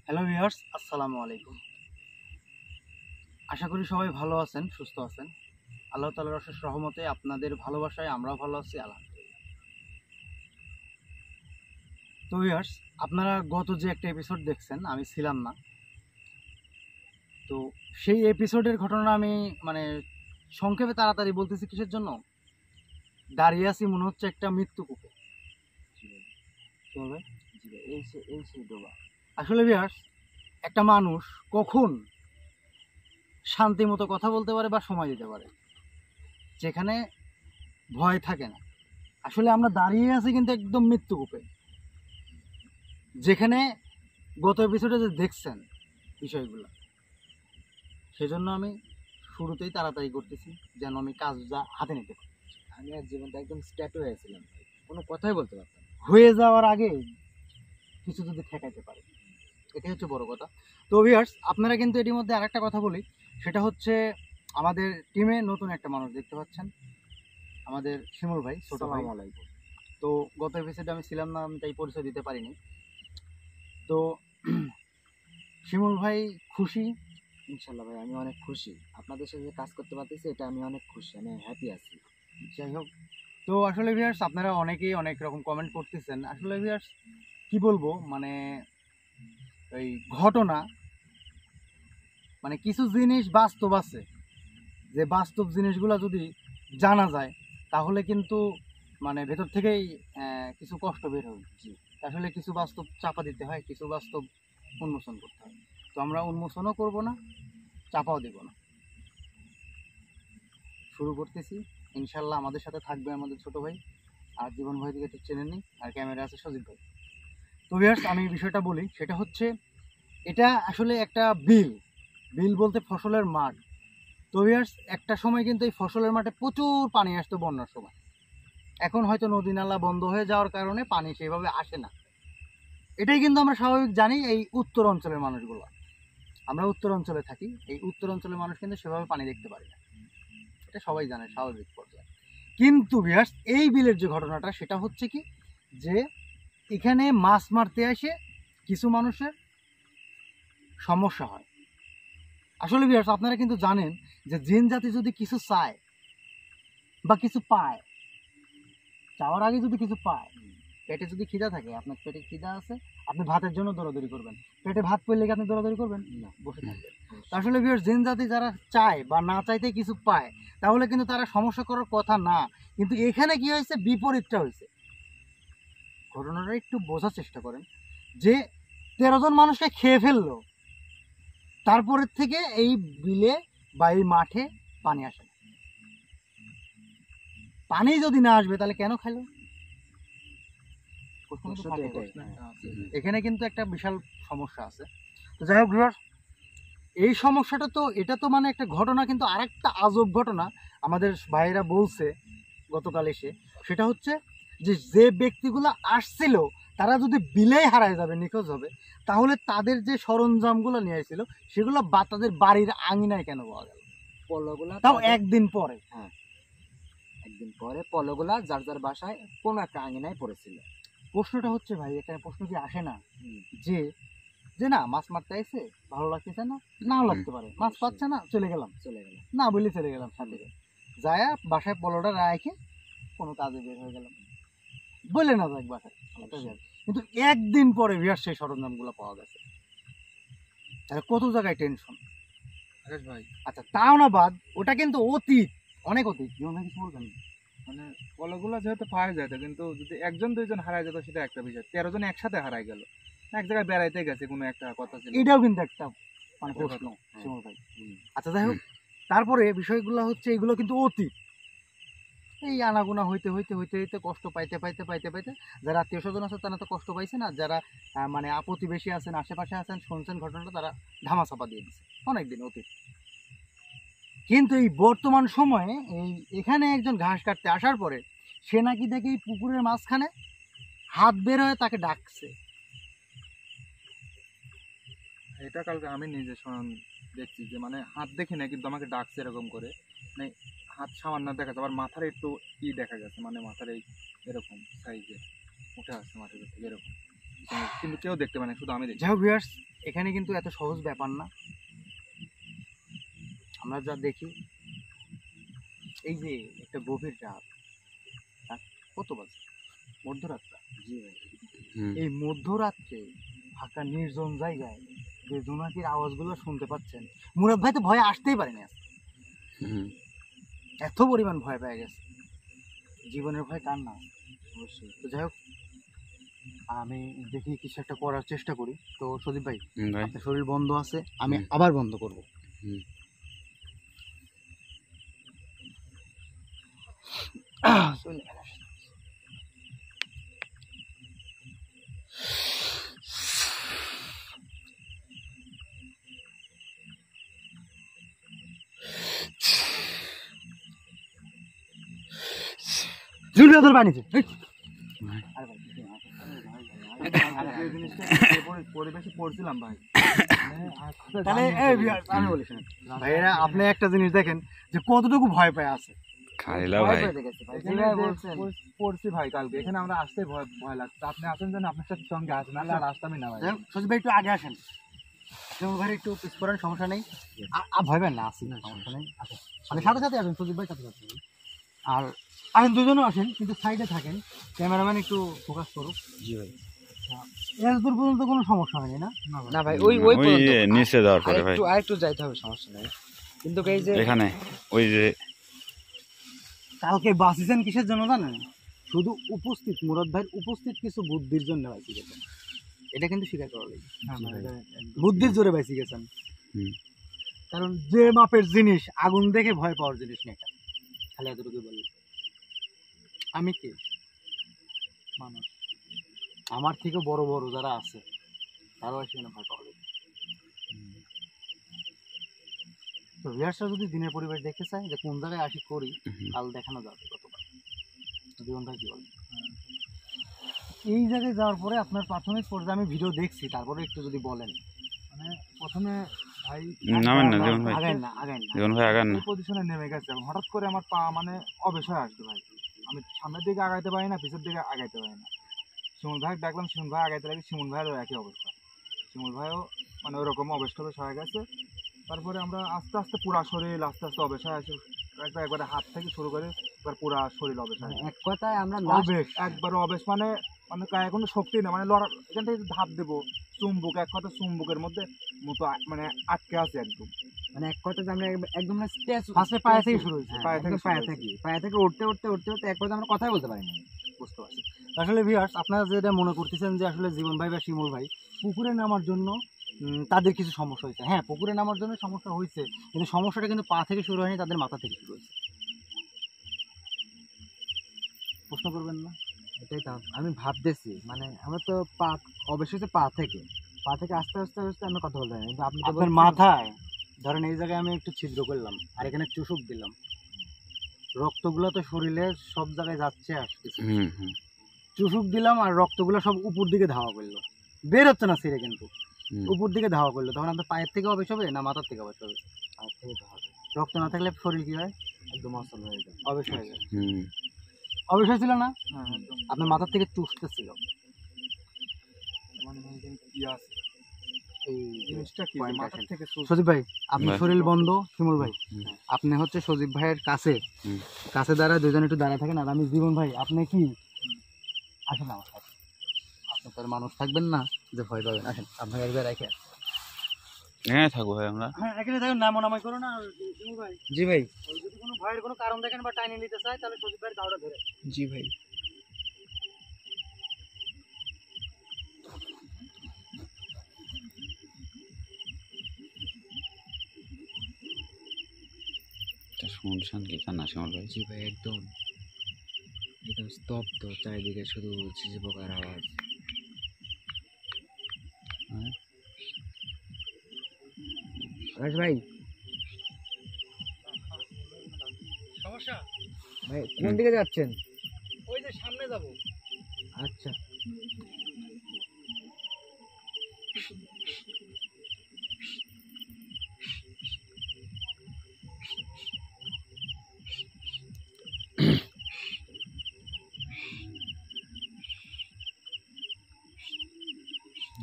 Hello viewers, আসসালামু আলাইকুম। আশা করি সবাই ভালো আছেন, সুস্থ আছেন। আল্লাহ তাআলার অশেষ রহমতে আপনাদের ভালোবাসায় আমরাও ভালো আছি, আলহামদুলিল্লাহ। তো ভিউয়ার্স, আপনারা গত যে একটা এপিসোড দেখছেন, আমি ছিলাম না। তো সেই এপিসোডের ঘটনা আমি মানে সংক্ষেপে তাড়াতাড়ি বলতেছি কিসের জন্য। দাঁড়িয়ে আছি মনে হচ্ছে একটা মৃত্যু কূপে। কি বলবে? আসলে ভিউয়ার্স, একটা মানুষ কখন শান্তি মতো কথা বলতে পারে বা সময় দিতে পারে, যেখানে ভয় থাকে না। আসলে আমরা দাঁড়িয়ে আছি কিন্তু একদম মৃত্যুকূপে, যেখানে গত এপিসোডে যে দেখছেন বিষয়গুলো, সেজন্য আমি শুরুতেই তাড়াতাড়ি করতেছি যেন আমি কাজটা হাতে নিতে পারি। আমি আর জীবনটা একদম স্ট্যাটু হয়েছিলাম, কোনো কথাই বলতে পারতাম না। হয়ে যাওয়ার আগে কিছু যদি ঠেকাইতে পারে, এটাই হচ্ছে বড় কথা। তো ভিউয়ার্স, আপনারা কিন্তু এটির মধ্যে আরেকটা কথা বলি, সেটা হচ্ছে আমাদের টিমে নতুন একটা মানুষ দেখতে পাচ্ছেন, আমাদের শিমুল ভাই, ছোট ভাই। আসসালামু আলাইকুম। তো গত এপিসোডে আমি ছিলাম না, আমি তাই পরিচয় দিতে পারিনি। তো শিমুল ভাই খুশি? ইনশাল্লাহ ভাই, আমি অনেক খুশি আপনাদের সাথে যে কাজ করতে পারতেছি, এটা আমি অনেক খুশি, আমি হ্যাপি আছি। যাই হোক, তো আসলে ভিউয়ার্স, আপনারা অনেকেই অনেক রকম কমেন্ট করতেছেন। আসলে ভিউয়ার্স, কি বলবো, মানে ওই ঘটনা, মানে কিছু জিনিস বাস্তব আছে, যে বাস্তব জিনিসগুলো যদি জানা যায় তাহলে কিন্তু মানে ভেতর থেকেই কিছু কষ্ট বের হবে। জি, আসলে কিছু বাস্তব চাপা দিতে হয়, কিছু বাস্তব উন্মোচন করতে হয়। তো আমরা উন্মোচনও করব না, চাপাও দেব না। শুরু করতেছি। ইনশাল্লাহ আমাদের সাথে থাকবে আমাদের ছোট ভাই, আর জীবন ভাই দিকে তো চেনেন নি, আর ক্যামেরা আছে সজীব ভাই। তো ভিউয়ার্স, আমি বিষয়টা বলি, সেটা হচ্ছে এটা আসলে একটা বিল। বিল বলতে ফসলের মাঠ। তো ভিউয়ার্স, একটা সময় কিন্তু এই ফসলের মাঠে প্রচুর পানি আসতো বন্যার সময়। এখন হয়তো নদী নালা বন্ধ হয়ে যাওয়ার কারণে পানি সেভাবে আসে না। এটাই কিন্তু আমরা স্বাভাবিক জানি। এই উত্তর অঞ্চলের মানুষগুলো, আমরা উত্তর অঞ্চলে থাকি, এই উত্তর অঞ্চলের মানুষ কিন্তু সেভাবে পানি দেখতে পারি না, এটা সবাই জানে, স্বাভাবিক পর্যায়ে। কিন্তু ভিউয়ার্স, এই বিলের যে ঘটনাটা, সেটা হচ্ছে কি, যে এখানে মাছ মারতে এসে কিছু মানুষের সমস্যা হয়। আসলে ভিউয়ার্স, আপনারা কিন্তু জানেন যে জিন জাতি যদি কিছু চায় বা কিছু পায়, চাওয়ার আগে যদি কিছু পায়, পেটে যদি খিদা থাকে, আপনার পেটে খিদা আছে, আপনি ভাতের জন্য দৌড়াদৌড়ি করবেন। পেটে ভাত পড়লে কি আপনি দৌড়াদৌড়ি করবেন না? বসে থাকবেন। আসলে ভিউয়ার্স, জিন জাতি যারা চায় বা না চাইতে কিছু পায়, তাহলে কিন্তু তারা সমস্যা করার কথা না। কিন্তু এখানে কি হয়েছে, বিপরীতটা হয়েছে। ঘটনাটা একটু বোঝার চেষ্টা করেন, যে 13 জন মানুষকে খেয়ে ফেললো, তারপরের থেকে এই বিলে বা এই মাঠে পানি আসে না। পানি যদি না আসবে তাহলে কেন খাইলো? এখানে কিন্তু একটা বিশাল সমস্যা আছে। তো যাই হোক ভিউয়ার্স, এই সমস্যাটা তো, এটা তো মানে একটা ঘটনা, কিন্তু আরেকটা আজব ঘটনা আমাদের ভাইয়েরা বলছে গতকাল এসে, সেটা হচ্ছে যে যে ব্যক্তিগুলো আসছিল তারা যদি বিলেই হারায় যাবে, নিখোঁজ হবে, তাহলে তাদের যে সরঞ্জামগুলো নিয়ে আসছিল সেগুলো বা তাদের বাড়ির আঙিনায় কেন পাওয়া গেল, পলোগুলা তাও একদিন পরে? হ্যাঁ, একদিন পরে পলোগুলা যার যার বাসায় কোনো একটা আঙিনায় পড়েছিল। প্রশ্নটা হচ্ছে ভাই, এখানে প্রশ্ন কি আসে না যে যে না, মাছ মারতে আইছে, ভালো লাগতেছে না, নাও লাগতে পারে, মাছ পাচ্ছে না, চলে গেলাম, না বলে চলে গেলাম, সাথে যায় বাসায় পলোটা রাখে কোনো কাজে বের হয়ে গেলাম, বলে না যাক বাসায়। কিন্তু একদিন পরে ভিউয়ার্স সেই সরঞ্জামগুলো পাওয়া গেছে, তাহলে কত জায়গায় টেনশন ভাই। আচ্ছা, তাও না বাদ, ওটা কিন্তু অতীত, অনেক অতীত। জীবনে কিছু বলবেন? মানে পলোগুলো যেহেতু পাওয়া যেত, কিন্তু যদি একজন দুইজন হারায় যেত সেটা একটা বিষয়, 13 জন একসাথে হারায় গেল, এক জায়গায় বেড়াইতে গেছে, কোনো একটা কথা ছিল। এটাও কিন্তু একটা মানে একটা প্রশ্ন, কথা। শিমুল ভাই। আচ্ছা যাই হোক, তারপরে বিষয়গুলো হচ্ছে, এগুলো কিন্তু অতীত। এই আনাগোনা হইতে হইতে হইতে হইতে কষ্ট পাইতে পাইতে পাইতে পাইতে যারা আত্মীয় স্বজন আছে তারা তো কষ্ট পাইছে না, যারা মানে প্রতিবেশী আছেন, আশেপাশে আছেন, শুনছেন ঘটনাটা, তারা ধামাচাপা দিয়ে দিচ্ছে অনেকদিন অতীত। কিন্তু এই বর্তমান সময়ে এই এখানে একজন ঘাস কাটতে আসার পরে সে নাকি দেখে এই পুকুরের মাঝখানে হাত বের হয়ে তাকে ডাকছে। এটা কালকে আমি নিজে দেখছি, যে মানে হাত দেখি না, কিন্তু আমাকে ডাকছে এরকম করে, মানে হাত সামান্য দেখা যাচ্ছে, আবার মাথার একটু দেখা গেছে, মানে মাথার এই এরকম সাইজে উঠে আসছে মাটির থেকে এরকম। কিন্তু কেউ দেখতে পায় না, শুধু আমি দেখি। যাই হোক ভিউয়ার্স, এখানে কিন্তু এত সহজ ব্যাপার না। আমরা যা দেখি, এই যে একটা গভীর রাত, রাত কত বাজে? মধ্যরাতটা। জি ভাই। এই মধ্যরাত্রে ফাঁকা নির্জন জায়গায় যে জোনাকির আওয়াজগুলো শুনতে পাচ্ছেন, মুরাদ ভাই তো ভয়ে আসতেই পারেনি আজকে। এত পরিমাণ ভয় পেয়ে গেছে। জীবনের ভয় কার না? অবশ্যই। তো যাই হোক, আমি দেখি কিছু একটা করার চেষ্টা করি। তো সদীপ ভাই, আপনার শরীর বন্ধ আছে, আমি আবার বন্ধ করবো। জুলিয়া তোর বানিয়েছে। এই জিনিসটা পরিবেশে পড়ছিলাম ভাই। তাহলে আমি বলি শোনেন ভাইয়েরা, আপনি একটা জিনিস দেখেন যে কতটুকু ভয় পেয়ে আছে। ভয় পেয়ে গেছে ভাই। এখানে যেভাবে যে বলছেন। পড়ছি ভাই কালকে, এখানে আমরা আসতে ভয় ভয় লাগছে। আপনি আসেন যেন আপনার সাথে সঙ্গে আসেন, নাহলে আর আসতামই না ভাই। যাই হোক, সজীব ভাই একটু আগে আসেন, যেমন ভাই একটু পিছ করেন, সমস্যা নেই। ভয় পেন না, আসি না, সমস্যা নেই। আসেন, মানে সাথে সাথে আসেন, সজীব ভাই সাথে সাথে আসেন। আর আসেন, দুজনও আসেন, কিন্তু সাইডে থাকেন, ক্যামেরাম্যান একটু ফোকাস করুক। জি ভাই। এত দূর পর্যন্ত কোনো সমস্যা হয়নি না? না ভাই, ওই ওই পর্যন্ত। নিচে যাওয়ার পরে ভাই আরেকটু যাইতে হবে, সমস্যা নাই। কিন্তু এই যে এখানে ওই যে কালকে বাঁচিয়েছেন কিসের জন্য জানেন? শুধু উপস্থিত মুরাদ ভাইয়ের উপস্থিত কিছু বুদ্ধির জন্য বাঁচি গেছেন। এটা কিন্তু স্বীকার করা লাগে, বুদ্ধির জোরে বাঁচি গেছেন। কারণ যে মাপের জিনিস, আগুন দেখে ভয় পাওয়ার জিনিস নেই এটা। খালি এতটুকু বললাম। আমি কে? মানুষ। আমার থেকে বড় বড় যারা আছে তারাও সেখানে ভয় পাওয়া যায়। তো ভিউয়ার্সরা যদি দিনের পরিবেশ দেখতে চায় যে কোন জায়গায় আসি করি, কাল দেখানো যাবে কতবার। জীবন ভাই কি বলেন? এই জায়গায় যাওয়ার পরে আপনার প্রাথমিক পর্যায়ে আমি ভিডিও দেখছি, তারপরে একটু যদি বলেন। মানে প্রথমে ভাই নামেন না জীবন ভাই, আগাইন না, আগাইন না। জীবন ভাই আগান না। এই পজিশনে নেমে গেছে, এবং হঠাৎ করে আমার পা মানে অবেশ হয়ে আসবে ভাই। আমি সামনের দিকে আগাইতে পারি না, পিছের দিকে আগাইতে পারি না। শিমুল ভাই দেখলাম, শিমুল ভাই আগাইতে লাগে, শিমুল ভাইয়েরও একই অবস্থা। শিমুল ভাইও মানে ওরকম অবেশ টবেশ হয়ে গেছে। তারপরে আমরা আস্তে আস্তে পুরা শরীর আস্তে আস্তে অবেশ হয়ে আসে। একবারে হাত থেকে শুরু করে এবার পুরা শরীর অবেশ হয়ে এক কথায় আমরা অবেশ, একবারে অবেশ, মানে মানে গায়ে কোনো শক্তি নেই, মানে লড়া। এখান থেকে ধাপ দেবো, চুম্বুক, এক কথা চুম্বুকের মধ্যে মতো মানে আটকে আছে একদম। মানে এক কথায় আমরা একদম না স্ট্যাচু। ফার্স্টে পায়ে থেকে শুরু হয়েছে। পায়ে থেকে উঠতে এক কথায় আমরা কথাই বলতে পারি না। বুঝতে পারছি। আসলে ভিউয়ার্স, আপনারা যেটা মনে করতেছেন যে আসলে জীবন ভাই বা শিমুল ভাই পুকুরে নামার জন্য তাদের কিছু সমস্যা হয়েছে। হ্যাঁ, পুকুরে নামার জন্য সমস্যা হয়েছে, কিন্তু সমস্যাটা কিন্তু পা থেকে শুরু হয়নি, তাদের মাথা থেকে শুরু হয়েছে। প্রশ্ন করবেন না? এটাই তো আমি ভাবতেছি, মানে আমরা তো পা অবশ্যই পা থেকে আস্তে আস্তে আস্তে আমরা কথা বলতে পারি, কিন্তু আপনি তো আপনার মাথায় ধরেন এই জায়গায় আমি একটু ছিদ্র করলাম, আর এখানে চুষুক দিলাম, রক্তগুলো তো শরীরে সব জায়গায় যাচ্ছে আসতেছে। চুষুক দিলাম আর রক্তগুলো সব উপর দিকে ধাওয়া করলো, বের হচ্ছে না ছিঁড়ে, কিন্তু উপর দিকে ধাওয়া করলো। তখন আপনার পায়ের থেকে অবেশ হবে না মাথার থেকে অবেশ হবে? পায়ের থেকে তো হবে। রক্ত না থাকলে শরীর কি হয়? একদম অচল হয়ে যায়, অবেশ হয়ে যায়। অবেশ হয়েছিল না? আপনার মাথার থেকে চুষতেছিল। কি আছে এই জিনিসটা কি point মাথার আসেন। থেকে সজীব ভাই, আপনি ভাই। শরীর বন্ধ, শিমুল ভাই আপনি হচ্ছে সজীব ভাইয়ের কাছে দাঁড়ায়, দুজন একটু দাঁড়ায় থাকেন। আর আমি জীবন ভাই, আপনি কি আসেন আমার সাথে। আপনি তো আর মানুষ থাকবেন না যে ভয় পাবেন। আসেন, আপনাকে একবার রেখে। এখানে থাকবো ভাই আমরা। হ্যাঁ, এখানে থাকুন, নামাই করো না শিমুল ভাই। জি ভাই। যদি কোনো ভয়ের কোনো কারণ দেখেন বা টাইনে নিতে চায়, তাহলে সজীব ভাইয়ের গাওটা ধরে। জি ভাই। শুনছেন কি জানা শিমুল ভাই? জি ভাই, একদম স্তব্ধ, চারিদিকে শুধু ঝিঝি পোকার আওয়াজ। আকাশ ভাই, সমস্যা? ভাই কোন দিকে যাচ্ছেন? ওই যে সামনে যাবো। আচ্ছা।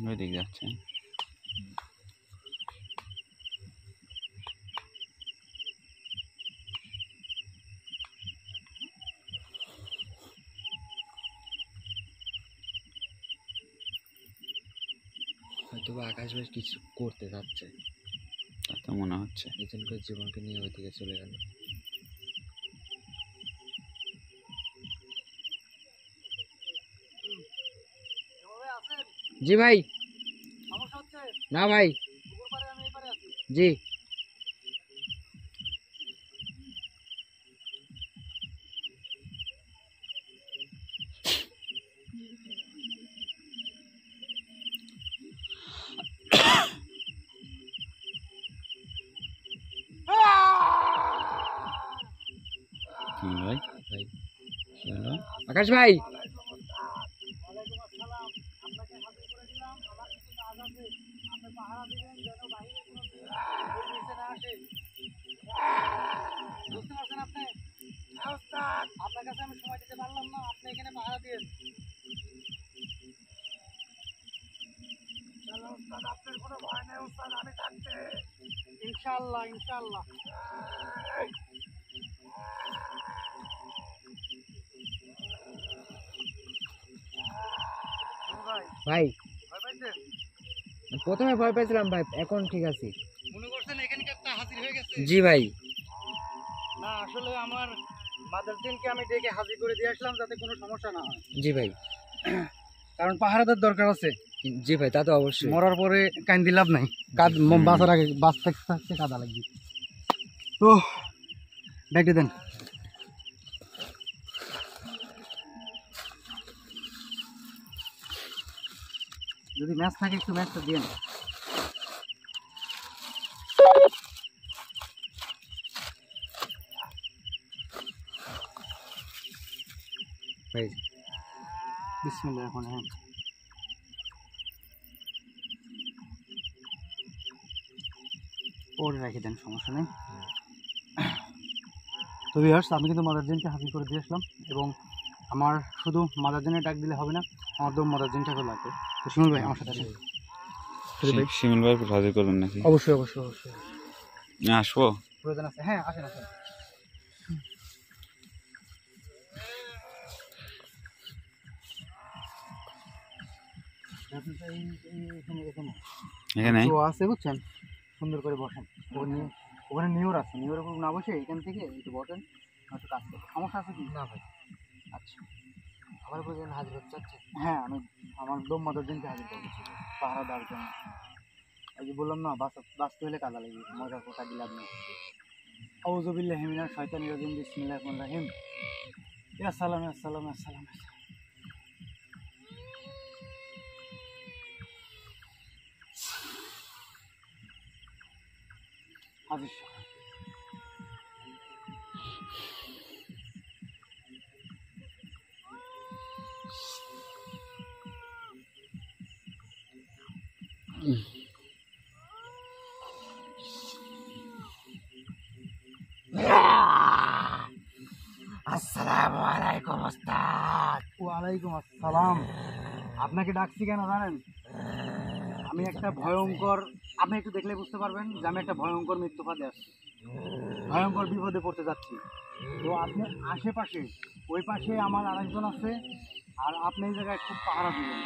ওই দিক যাচ্ছে। হয়তো বা আকাশ ভাই কিছু করতে যাচ্ছে, তা তো মনে হচ্ছে। এই জন্য করে জীবনকে নিয়ে ওইদিকে চলে গেল। জি ভাই। সমস্যা হচ্ছে? না ভাই। পুকুর পাড়ে আমি এই পারে আছি। জি। শিমুল ভাই, ভাই শিমুল ভাই, আকাশ ভাই। ওয়ালাইকুম আসসালাম। আপনাকে হাজির করে দিলাম। আমার কিছু কাজ আছে। আপনি পাহারা দিবেন যেন বাইরে কোনো জিনিস এই নিচে না আসে। বুঝতে পারছেন আপনি? হ্যাঁ ওস্তাদ। আপনার কাছে আমি সময় দিতে পারলাম না। আপনি এখানে পাহারা দিয়েন। ওস্তাদ আপনার কোনো ভয় নেই ওস্তাদ, আমি থাকতে। ইনশাআল্লাহ ইনশাআল্লাহ। ভাই ভয় পাইছেন? প্রথমে ভয় পেয়েছিলাম ভাই, এখন ঠিক আছে। মনে করছেন এখানে কি একটা হাজির হয়ে গেছে? জি ভাই। না আসলে আমার মাদারদিনকে আমি ডেকে হাজির করে দিয়ে আসলাম যাতে কোনো সমস্যা না হয়, জি ভাই। কারণ পাহারাদার দরকার আছে। জি ভাই, তা তো অবশ্যই। মরার পরে কান্দি লাভ নাই, বাঁচার আগে বাঁচতে থাকতে কাদা লাগবে। তো ব্যাগটা দেন। যদি ম্যাচ থাকে একটু ম্যাচটা দিয়ে না। ভাই বিসমিল্লাহ এখন। হ্যাঁ ওরে রেখে দেন, সমস্যা নেই। তো ভিউয়ার্স, আমি কিন্তু মাদারজিনকে হাজির করে দিয়ে আসলাম এবং আমার শুধু মাদারজিনের ডাক দিলে হবে না, আমার দম মাদারজিনটাকে লাগবে। তো শিমুল ভাই আমার সাথে আসেন। ভাই শিমুল ভাই হাজির করবেন নাকি? অবশ্যই অবশ্যই অবশ্যই আসবো। প্রয়োজন আছে। হ্যাঁ আসেন আসেন। এখানে তো আছে বুঝছেন, সুন্দর করে বসেন। ওখানে নিয়র আছে, নিয়র উপর না বসে এখান থেকে একটু বসেন, একটু কাজ করবেন। সমস্যা আছে কি? না ভাই, আচ্ছা আমার প্রয়োজন হাজির হতে চাচ্ছে। হ্যাঁ, আমি আমার দম মাদারদিনকে হাজির করবো পাহারা দেওয়ার জন্য। ওই যে বললাম না, বাঁচতে হলে কাদা লাগবে, মজার কথা দিলাম না। আউযু বিল্লাহি মিনাশ শাইতানির রাজিম, বিসমিল্লাহির রহমানির রহিম। ইয়া সালাম ইয়া সালাম ইয়া সালাম ইয়া সালাম। হাজির আসসালামু আলাইকুম ওস্তাদ। ওয়ালাইকুম আসসালাম। আপনাকে ডাকছি কেন জানেন? আমি একটা ভয়ঙ্কর, আপনি একটু দেখলে বুঝতে পারবেন যে আমি একটা ভয়ঙ্কর মৃত্যুফাতে আছি, ভয়ঙ্কর বিপদে পড়তে যাচ্ছি। তো আপনি আশেপাশে, ওই পাশে আমার আরেকজন আছে, আর আপনি এই জায়গায় খুব পাহারা দিবেন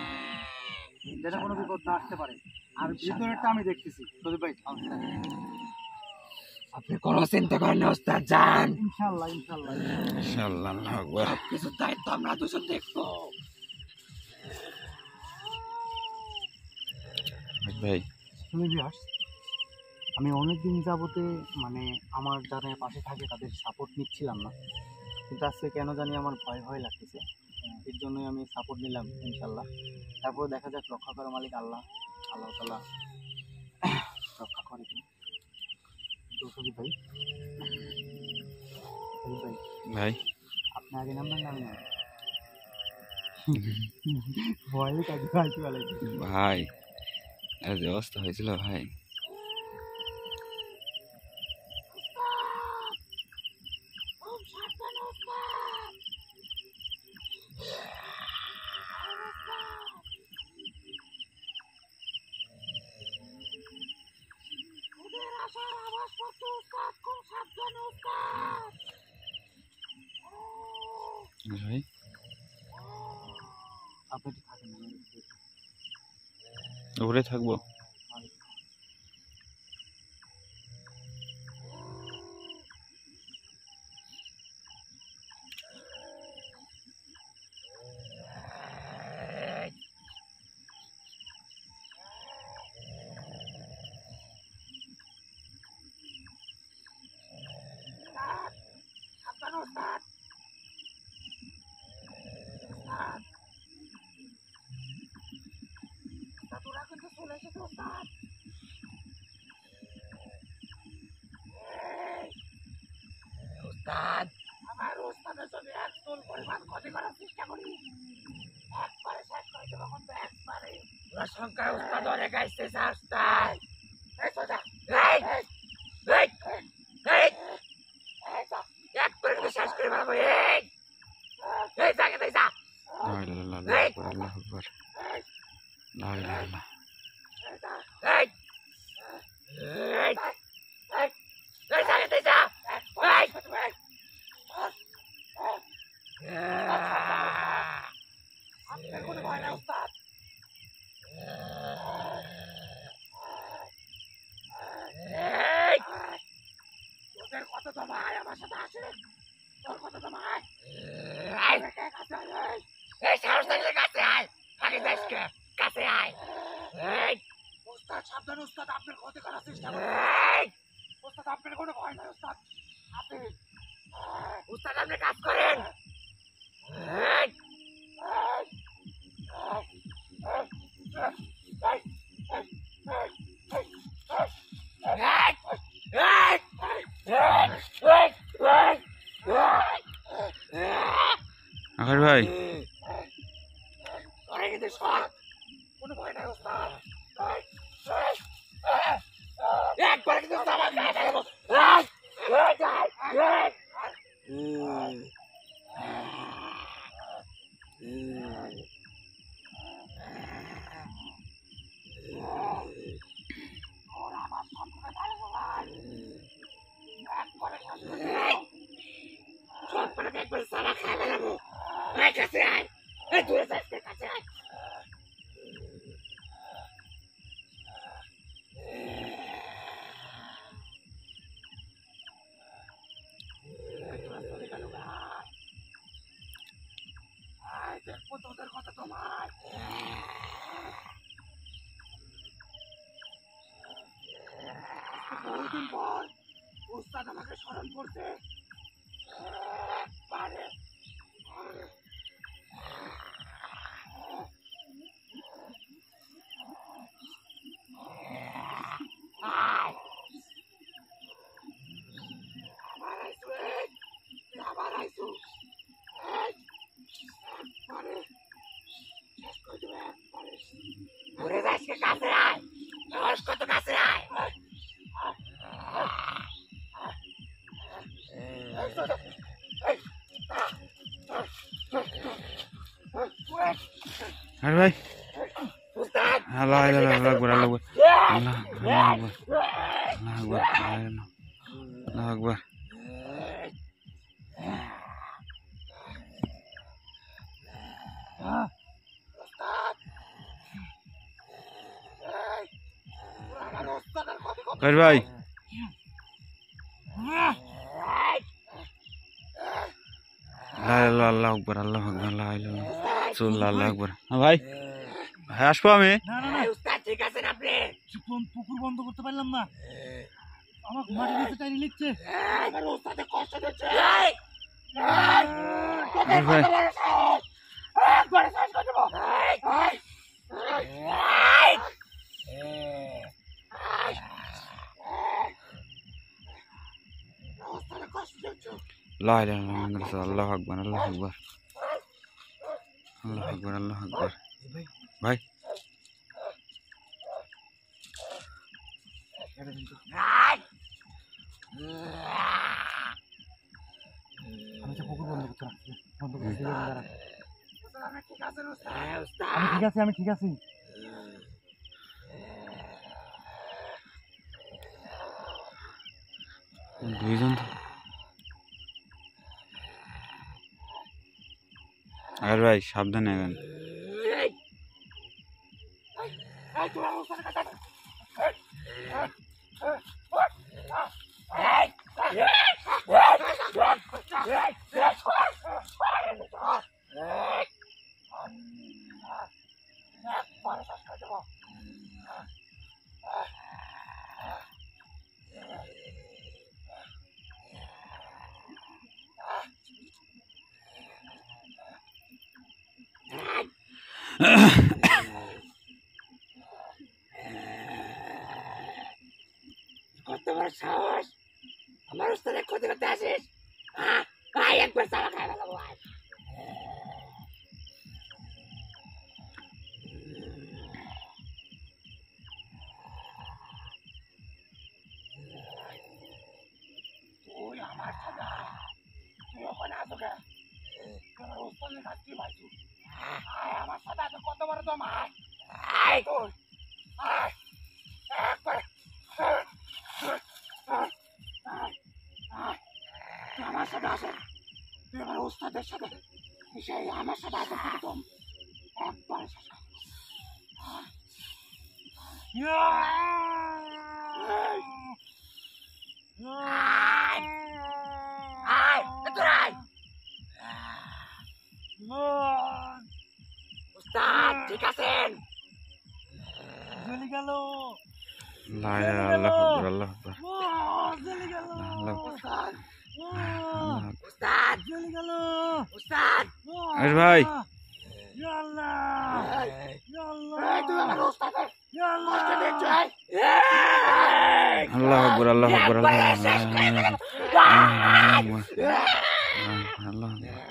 যেটা কোনো বিপদ না আসতে পারে। আর ভিতরেরটা আমি দেখতেছি। প্রদীপ ভাই আপনি কোনো চিন্তা করেন না ওস্তাদ, যান। ইনশাল্লাহ ইনশাল্লাহ। ইনশাআল্লাহ, আল্লাহু আকবার। কিছু দায়িত্ব আমরা দুজন দেখবো। ভাই তুমি বিহাস, আমি অনেক দিন যাবতে মানে আমার যারা পাশে থাকে তাদের সাপোর্ট নিচ্ছিলাম না, কিন্তু আজকে কেন জানি আমার ভয় ভয় লাগতেছে। এর জন্যই আমি সাপোর্ট নিলাম ইনশাল্লাহ। তারপর দেখা যাক, রক্ষা করার মালিক আল্লাহ, আল্লাহ তাআলা রক্ষা করে কি। তো সজিব ভাই, সজিব ভাই ভাই আপনি আগে নাম্বার নাম না ভয়ে কাজে ফালতু বেলায়। ভাই এর যে অবস্থা হয়েছিল ভাই, ভাই আপনি একটু থাকেন, আমি একটু দেখি। উপরে থাকবো। লা ইলাহা ইল্লাল্লাহ, আল্লাহু আকবার, লা ইলাহা ইল্লাল্লাহ। আকাশ ভাই, আরে ভাই, আল্লাহ আল্লাহ আকবার, আল্লাহ আকবার, আল্লাহ আল্লাহ আকবার, আল্লাহ আকবার, আল্লাহ আকবার। আকাশ ভাই, আল্লাহ আকবার, আল্লাহ আকবার, আল্লাহ আল্লাহ আকবার। হ্যাঁ ভাই, ভাই আসবো আমি। না না না, ঠিক আছেন আপনি? পুকুর বন্ধ করতে পারলাম না, আমার মাটি নিচে টাইনি লিখছে। ভাই লা ইলাহা ইল্লাল্লাহ, আল্লাহু আকবার, আল্লাহু আকবার, আল্লাহু আকবার, আল্লাহু আকবার। ভাই আমি তো পুকুর বন্ধ করতে পারছি, বন্ধ করতে আমি ঠিক আছি, আমি ঠিক আছি। দুইজন তো আকাশ ভাই সাবধানে আগান। কত বড় সাহস আমার উস্তাদের ক্ষতি করতে আসিস? আয় একবার চালা খাই ভালো ভাই। তুই আমার সাথে তুই ওখানে আসো কে? আমার উস্তাদের কাছে কি পাইছু? আয় আমার সাথে আসো, কত বড় দম, আয় আয় তুই আয় একবার আমার সাথে আসে, তুই আমার উস্তাদের সাথে সেই আমার সাথে আসে একদম একবার শেষ কর। আয় তোর আয় উস্তাদ, ঠিক আছেন? লা ইলাহা ইল্লাল্লাহ, আল্লাহু আকবার, আল্লাহু আকবার, উস্তাদ আল্লাহু আকবার। উস্তাদ উস্তাদ আকাশ ভাই এই তুই আমার উস্তাদের কষ্ট দিচ্ছ, আল্লাহু আকবার, আল্লাহু আকবার, আল্লাহু আকবার, আল্লাহু আকবার।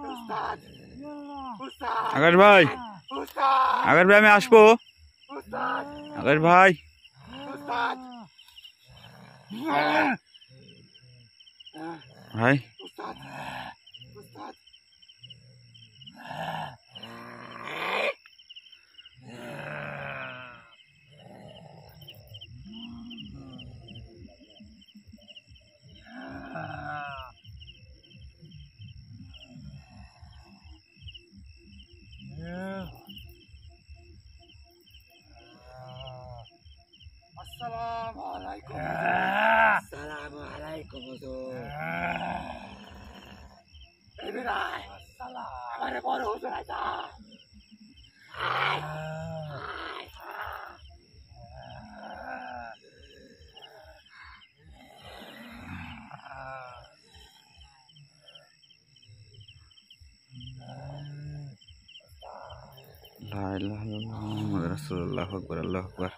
উস্তাদ উস্তাদ আকাশ ভাই, উস্তাদ আকাশ ভাই আমি আসবো। উস্তাদ আকাশ ভাই, উস্তাদ ভাই উস্তাদ উস্তাদ আসসালামু আলাইকুম। আসসালামু আলাইকুম হুজুর। এই বিরায় আমারে বড় হুজুর আইতা। লা ইলাহা ইল্লাল্লাহ মুহাম্মাদুর রাসূলুল্লাহ, আল্লাহু আকবার, আল্লাহু আকবার।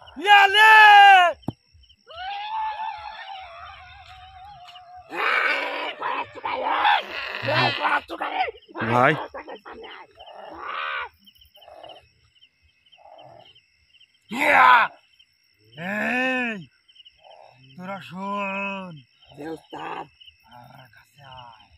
ভাই তোরা শোন, উস্তাদ আমার কাছে আয়।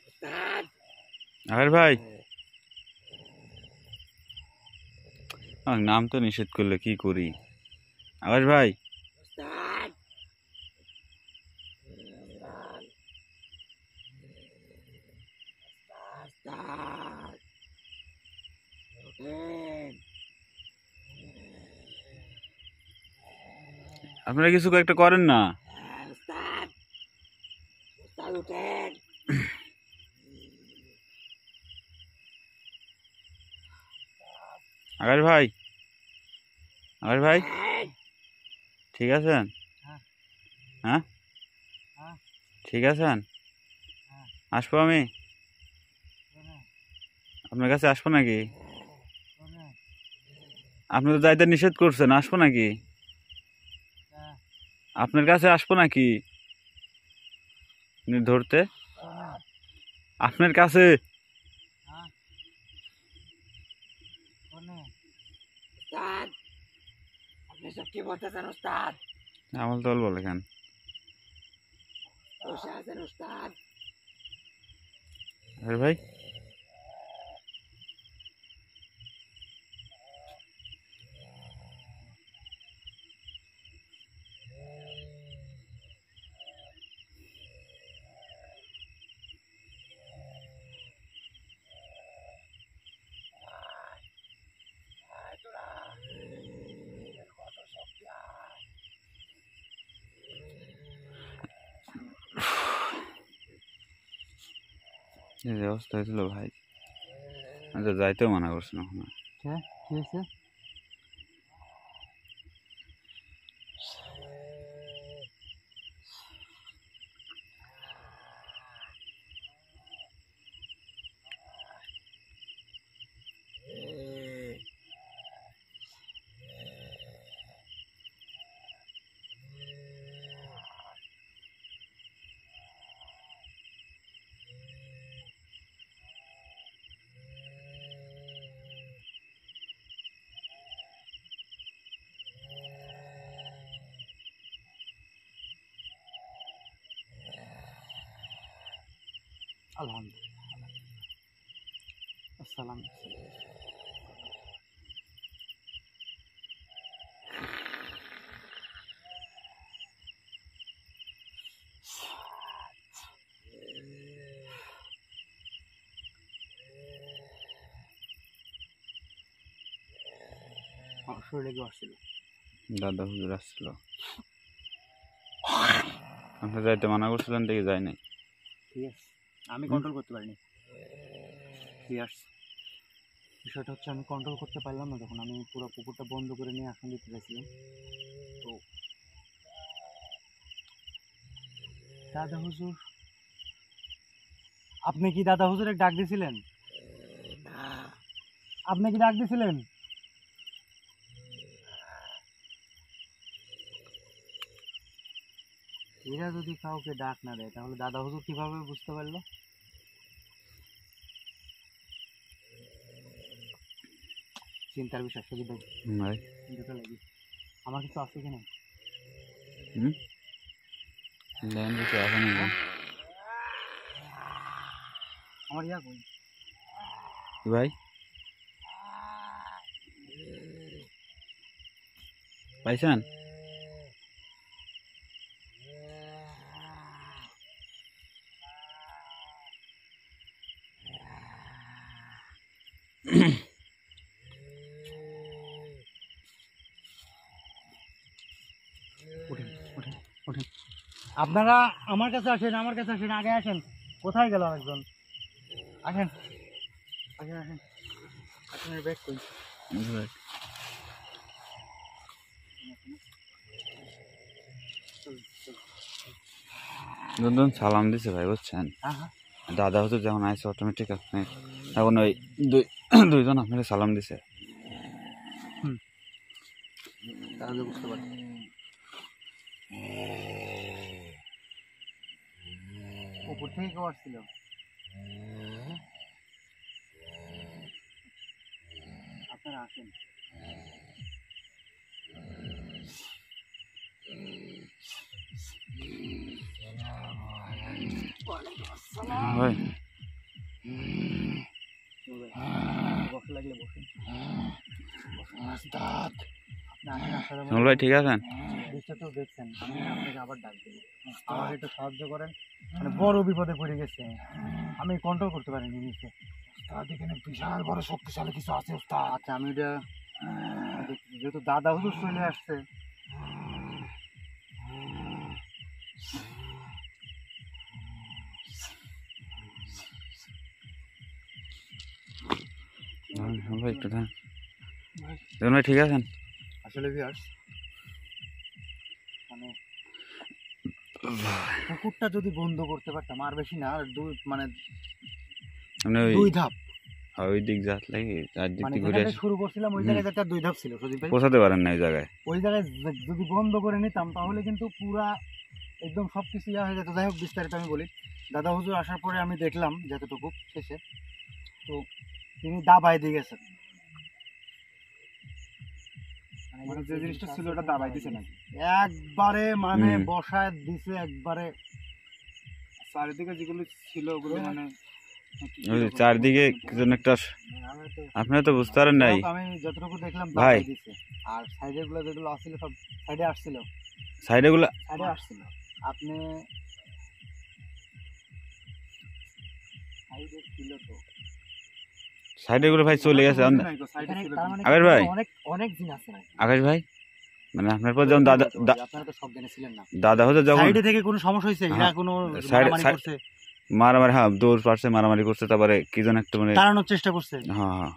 উস্তাদ আকাশ ভাই, আমার নাম তো নিষেধ করলে কি করি? আকাশ ভাই, উস্তাদ উস্তাদ উঠেন। আপনারা কিছু একটা করেন না। উস্তাদ উস্তাদ উঠেন। আকাশ ভাই, আকাশ ভাই উঠেন। ঠিক আছেন? হ্যাঁ ঠিক আছেন? আসবো আমি? আপনার কাছে আসবো নাকি? আপনি তো যাইতে নিষেধ করছেন, আসবো নাকি? আপনার কাছে আসবো নাকি ধরতে? আপনার কাছে উস্তাদ, আপনি সব কি বলতেছেন উস্তাদ? আমল তল বলে কেন? বসে আছেন উস্তাদ? আরে ভাই এই যে অবস্থা হয়েছিল ভাই, আমি তো যাইতেও মানা করছি না। হ্যাঁ কি হয়েছে? আলহামদুলিল্লাহ। আসসালাম। আমার শরীরে কি আসছিল? দাদা হুজুর আসছিল, আপনি যাইতে মানা করছিলেন দেখে যাই নাই। ঠিক আছে, আমি কন্ট্রোল করতে পারিনি। ইয়ার্স, বিষয়টা হচ্ছে আমি কন্ট্রোল করতে পারলাম না। যখন আমি পুরো পুকুরটা বন্ধ করে নিয়ে আসন দিতে চাইছিলাম, তো দাদা হুজুর, আপনি কি দাদা হুজুরের ডাক দিয়েছিলেন? আপনি কি ডাক দিয়েছিলেন? এরা যদি কাউকে ডাক না দেয় তাহলে দাদা হুজুর কিভাবে বুঝতে পারলো? চিন্তার বিষয়। সুবিধা ভাই চিন্তাটা লাগি, আমার কিছু আছে কিনা? দেন কিছু আছে না? আমার ইয়া কই? ভাই পাইছেন? ওঠেন ওঠেন ওঠেন, আপনারা আমার কাছে আসেন, আমার কাছে আসেন, আগে আসেন। কোথায় গেল একজন? আসেন আসেন আসেন, আপনার ব্যাগ কই? দুজন সালাম দিছে ভাই, বুঝছেন? হ্যাঁ হ্যাঁ, দাদা হতো যখন আইসে অটোমেটিক আপনি এখন ওই দুইজন আপনাকে সালাম দিছে। তাহলে বুঝতে পারি। উপর থেকে কেউ আসছিল? আপনারা আসেন। ভাই বসে লাগলে বসেন। উস্তাদ, আপনি আসেন, আপনারা শিমুল ভাই ঠিক আছেন? দৃশ্যটা তো দেখছেন, আমি আপনাকে আবার ডাক দেবো। আমাকে একটু সাহায্য করেন, মানে বড় বিপদে পড়ে গেছে, আমি কন্ট্রোল করতে পারিনি নিচে। উস্তাদ এখানে বিশাল বড় শক্তিশালী কিছু আছে উস্তাদ। আচ্ছা, আমি এটা দেখছি, যেহেতু দাদা হুজুর চলে আসছে। শিমুল ভাই একটু দেন। শিমুল ভাই ঠিক আছেন? আসলে ভিউয়ার্স, মানে পুকুরটা যদি বন্ধ করতে পারতাম, আর বেশি না, আর মানে আপনি ওই 2 ধাপ ওই দিক যাত লাগে চারদিক মানে দিয়ে ঘুরে যেখানে আসি শুরু করছিলাম ওই হুম। জায়গায় একটা 2 ধাপ ছিল সুদীপ ভাই। পৌঁছাতে পারেন না এই জায়গায়। ওই জায়গায় যদি বন্ধ করে নিতাম তাহলে কিন্তু পুরা একদম সব কিছু ইয়া হয়ে যেত। যাই হোক বিস্তারিত আমি বলি। দাদা হুজুর আসার পরে আমি দেখলাম যতটুকু শেষে, তো তিনি দাবায় দিয়ে গেছেন। মানে যে জিনিসটা ছিল ওটা দাবাই দিছে নাকি? একবারে মানে হুম। বসায় দিছে একবারে। চারিদিকে যেগুলো ছিল ওগুলো মানে ওই যে চারদিকে কি যেন একটা আপনারা তো বুঝতে পারেন নাই আমি যতটুকু দেখলাম ভাই। দাবায় দিছে। আর সাইডের গুলো যেগুলো আসছিল সব সাইডে আসছিল, সাইডে গুলা সাইডে আসছিল। আপনি সাইডে ছিল তো সাইডে গুলো ভাই চলে গেছে বুঝি নাই গো, সাইডে এখানে ছিল তার কি? মানে আবের ভাই। অনেক অনেক দিন আছে না। আকাশ ভাই মানে আপনার পর যখন দাদা আপনারা তো সব জেনে ছিলেন না। দাদা হতে যখন সাইডে থেকে কোনো সমস্যা হয়েছে? এরা হ্যাঁ, কোনো সাইডে- মারামারি সাইড- করছে, মারামারি, হ্যাঁ দৌড় পারছে, মারামারি করছে, তারপরে কি যেন একটা মানে তাড়ানোর চেষ্টা করছে? হ্যাঁ হ্যাঁ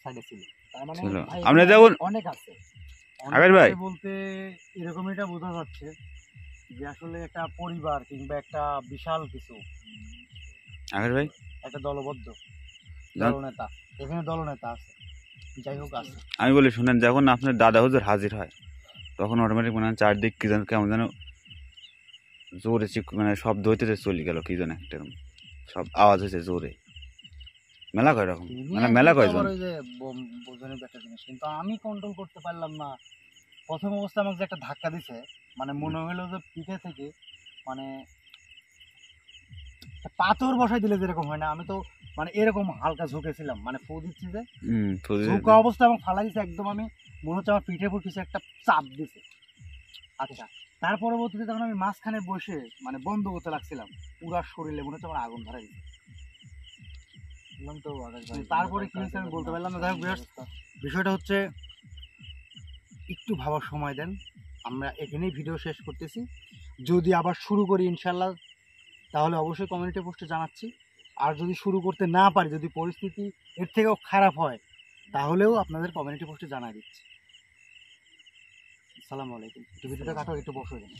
সাইডে ছিল। তার মানে ছিল। ভাই আপনি এখানে যেমন অনেক আছে। আকাশ ভাই। অনেক আছে বলতে এরকম এটা বোঝা যাচ্ছে যে আসলে একটা পরিবার কিংবা একটা বিশাল কিছু, আকাশ ভাই একটা দলবদ্ধ জান- দলনেতা, এখানে দলনেতা আছে। যাই হোক আছে। আমি বলি শুনেন, যখন আপনার দাদা হুজুর হাজির হয় তখন অটোমেটিক মনে হয় চারদিক কি যেন কেমন যেন জোরে মানে শব্দ হইতেছে, চলে গেল কি যেন একটা এরকম সব আওয়াজ হয়েছে জোরে, মেলা কয় রকম মানে মেলা কয় জন। আবার ওই যে বোঝানোর একটা জিনিস, কিন্তু আমি কন্ট্রোল করতে পারলাম না। প্রথম অবস্থায় আমাকে যে একটা ধাক্কা দিছে, মানে মনে হলো যে পিঠে থেকে মানে একটা পাথর বসাই দিলে যেরকম হয় না, আমি তো মানে এরকম হালকা ঝুঁকেছিলাম, মানে ফু দিচ্ছি যে ঝুঁকা অবস্থা এবং ফালা দিছে একদম। আমি মনে হচ্ছে আমার পিঠে পর কিছু একটা চাপ দিছে। আচ্ছা, তার পরবর্তীতে যখন আমি মাঝখানে বসে মানে বন্ধ করতে লাগছিলাম, পুরা শরীরে মনে হচ্ছে আমার আগুন ধরা দিচ্ছে। তারপরে কি হয়েছে আমি বলতে পারলাম না। যাই হোক বিয়ার্স, বিষয়টা হচ্ছে একটু ভাবার সময় দেন। আমরা এখানেই ভিডিও শেষ করতেছি। যদি আবার শুরু করি ইনশাল্লাহ তাহলে অবশ্যই কমিউনিটি পোস্টে জানাচ্ছি। আর যদি শুরু করতে না পারি, যদি পরিস্থিতি এর থেকেও খারাপ হয়, তাহলেও আপনাদের কমিউনিটি পোস্টে জানাই দিচ্ছি। আসসালামু আলাইকুম। একটু ভিডিওটা কাটো, একটু বসে যান।